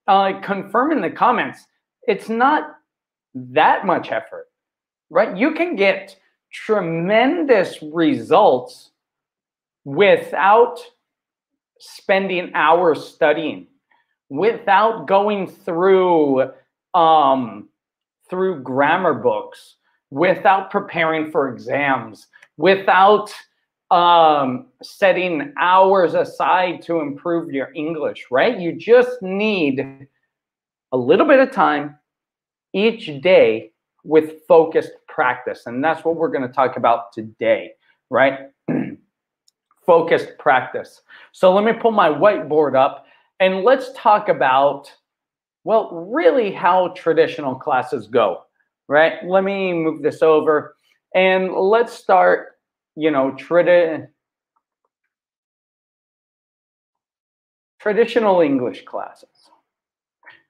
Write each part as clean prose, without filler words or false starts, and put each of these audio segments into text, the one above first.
confirm in the comments. It's not that much effort, right? You can get tremendous results without spending hours studying, without going through grammar books, without preparing for exams, without setting hours aside to improve your English, right? You just need a little bit of time each day with focused practice. And that's what we're going to talk about today, right? Focused practice. So let me pull my whiteboard up and let's talk about, well, really how traditional classes go, right? Let me move this over and let's start, you know, traditional English classes,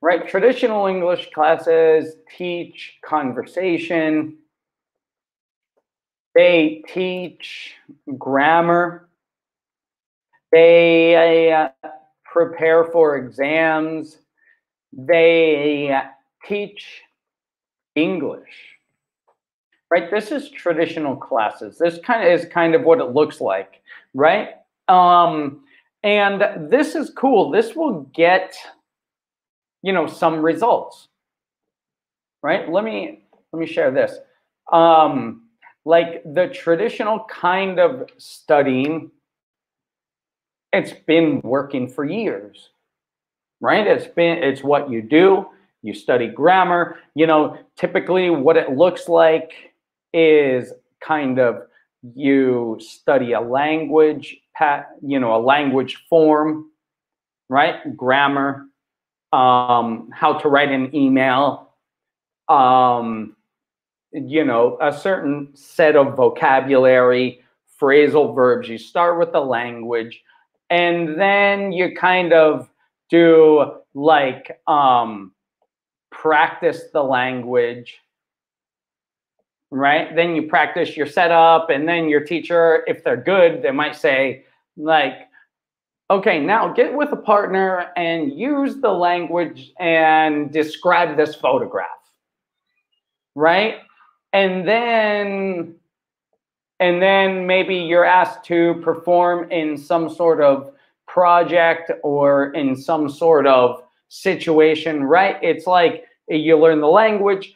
right? Traditional English classes teach conversation. They teach grammar. They prepare for exams. They teach English, right? This is traditional classes. This is kind of what it looks like, right? And this is cool. This will get, you know, some results, right? Let me share this. Like the traditional kind of studying, it's been working for years, right? It's what you do. You study grammar. You know, typically what it looks like is kind of you study a language, you know, a language form, right? Grammar, how to write an email, you know, a certain set of vocabulary, phrasal verbs. You start with the language, and then you kind of do like practice the language, right? Then you practice your setup, and then your teacher, if they're good, they might say like, okay, now get with a partner and use the language and describe this photograph, right? And then maybe you're asked to perform in some sort of project or in some sort of situation, right? It's like you learn the language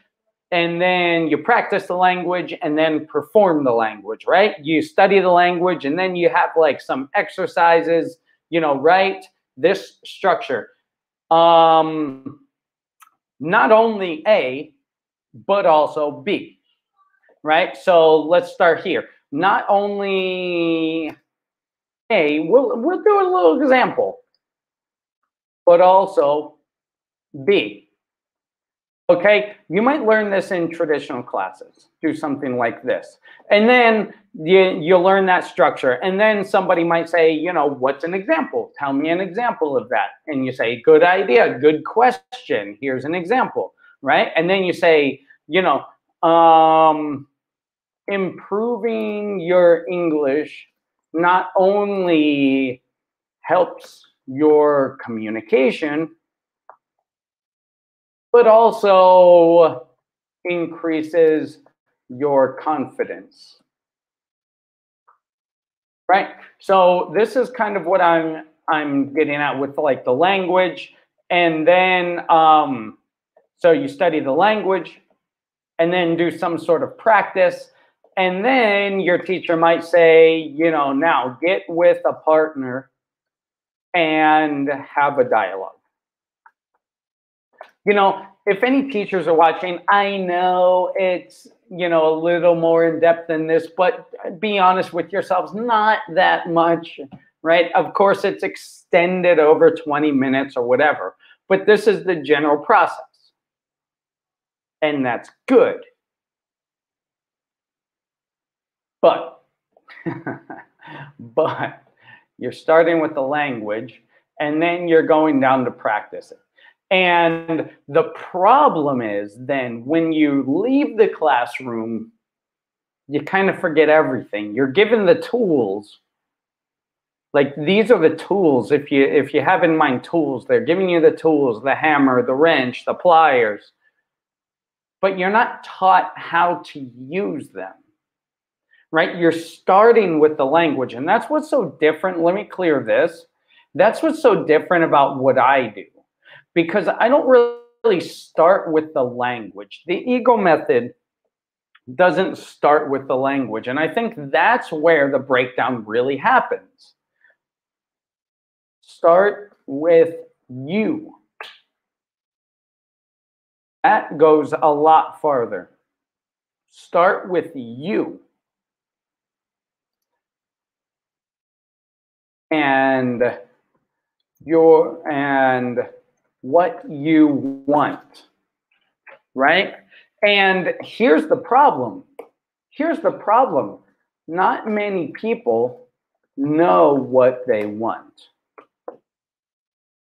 and then you practice the language and then perform the language, right? You study the language and then you have like some exercises, you know, right? This structure. Not only A, but also B. Right? So let's start here. Not only A, we'll do a little example, but also B. Okay, you might learn this in traditional classes. Do something like this. And then you learn that structure. And then somebody might say, you know, what's an example? Tell me an example of that. And you say, good idea, good question. Here's an example, right? And then you say, you know, improving your English not only helps your communication, but also increases your confidence, right? So this is kind of what I'm getting at with like the language. And then, so you study the language and then do some sort of practice. And then your teacher might say, you know, now get with a partner and have a dialogue. You know, if any teachers are watching, I know it's, you know, a little more in depth than this, but be honest with yourselves, not that much, right? Of course, it's extended over 20 minutes or whatever, but this is the general process. And that's good. But you're starting with the language and then you're going down to practice it. And the problem is then when you leave the classroom, you kind of forget everything. You're given the tools, Like these are the tools. If you have in mind tools, they're giving you the tools, the hammer, the wrench, the pliers, but you're not taught how to use them, right? You're starting with the language, and that's what's so different. Let me clear this. That's what's so different about what I do, because I don't really start with the language. The ego method doesn't start with the language, and I think that's where the breakdown really happens. Start with you. That goes a lot farther. Start with you. And what you want, right? And here's the problem. Here's the problem. Not many people know what they want.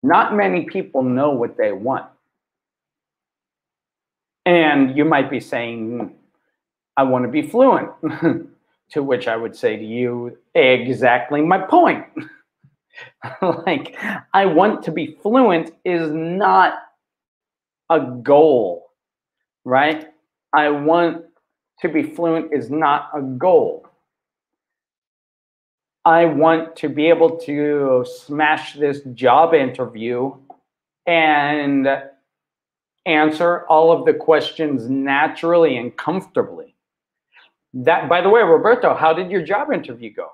Not many people know what they want. And you might be saying, I want to be fluent. To which I would say to you, exactly my point. Like, I want to be fluent is not a goal, right? I want to be fluent is not a goal. I want to be able to smash this job interview and answer all of the questions naturally and comfortably. That, by the way, Roberto, how did your job interview go?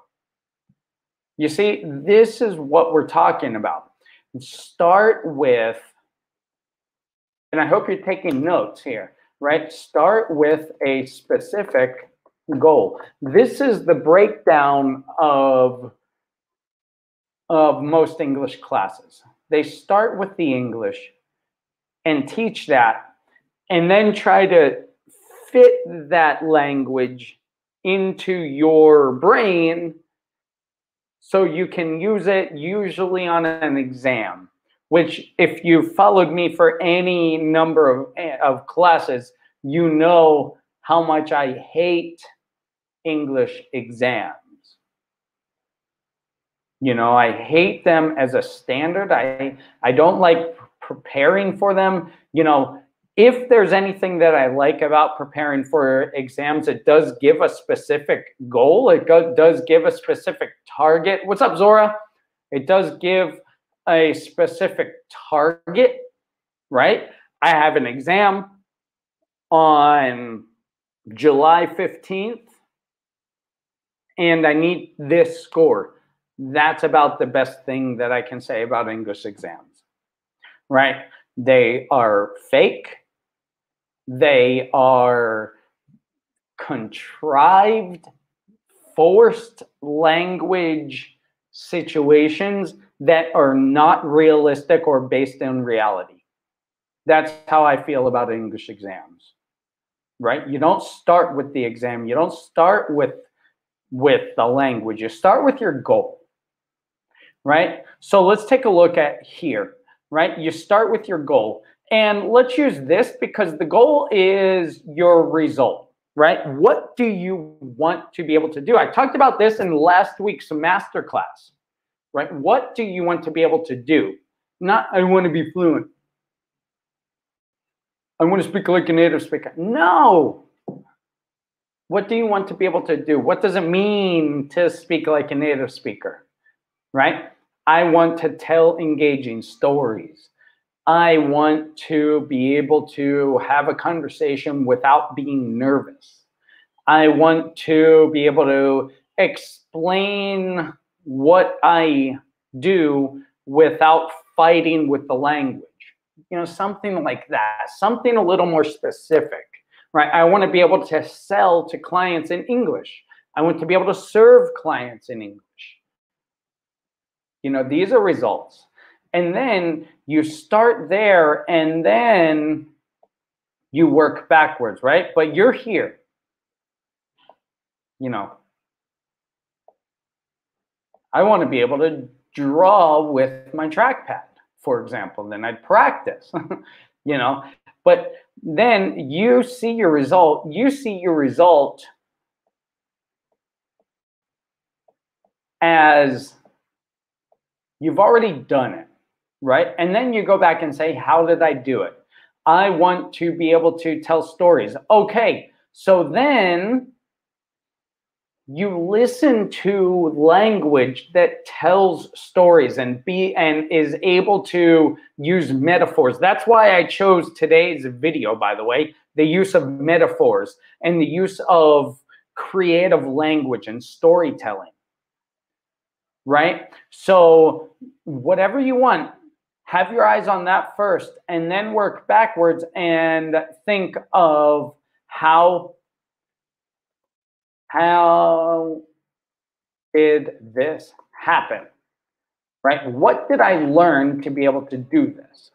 You see, this is what we're talking about. Start with, and I hope you're taking notes here, right? Start with a specific goal. This is the breakdown of most English classes. They start with the English and teach that, and then try to fit that language into your brain so you can use it usually on an exam, which if you followed me for any number of classes, you know how much I hate English exams. You know, I hate them as a standard. I don't like preparing for them. You know, if there's anything that I like about preparing for exams, it does give a specific goal. It does give a specific target. What's up, Zora? It does give a specific target, right? I have an exam on July 15th, and I need this score. That's about the best thing that I can say about English exams, right? They are fake. They are contrived, forced language situations that are not realistic or based in reality. That's how I feel about English exams, right? You don't start with the exam. You don't start with the language. You start with your goal, right? So let's take a look at here, right? You start with your goal. And let's use this because the goal is your result, right? What do you want to be able to do? I talked about this in last week's masterclass, right? What do you want to be able to do? Not, I want to be fluent. I want to speak like a native speaker. No. What do you want to be able to do? What does it mean to speak like a native speaker, right? I want to tell engaging stories. I want to be able to have a conversation without being nervous. I want to be able to explain what I do without fighting with the language. You know, something like that, something a little more specific, right? I want to be able to sell to clients in English. I want to be able to serve clients in English. You know, these are results. And then you start there and then you work backwards, right? But you're here. You know, I want to be able to draw with my trackpad, for example. Then I'd practice, you know. But then you see your result. You see your result as You've already done it, right? And then you go back and say, how did I do it? I want to be able to tell stories. Okay, so then you listen to language that tells stories and is able to use metaphors. That's why I chose today's video, by the way, the use of metaphors and the use of creative language and storytelling, right? So whatever you want, have your eyes on that first and then work backwards and think of how did this happen, right? What did I learn to be able to do this,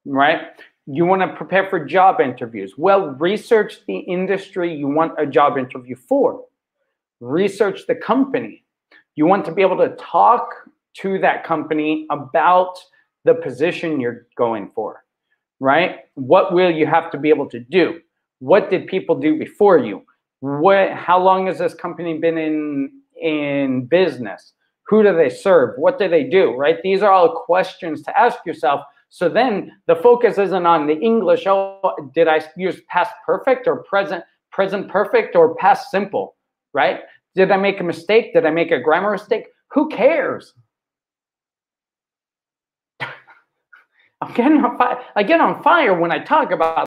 right? You want to prepare for job interviews. Well, research the industry you want a job interview for. Research the company. You want to be able to talk to that company about the position you're going for, right? What will you have to be able to do? What did people do before you? How long has this company been in business? Who do they serve? What do they do, right? These are all questions to ask yourself. So then the focus isn't on the English. Oh, did I use past perfect or present perfect or past simple, right? Did I make a mistake? Did I make a grammar mistake? Who cares? I get on fire when I talk about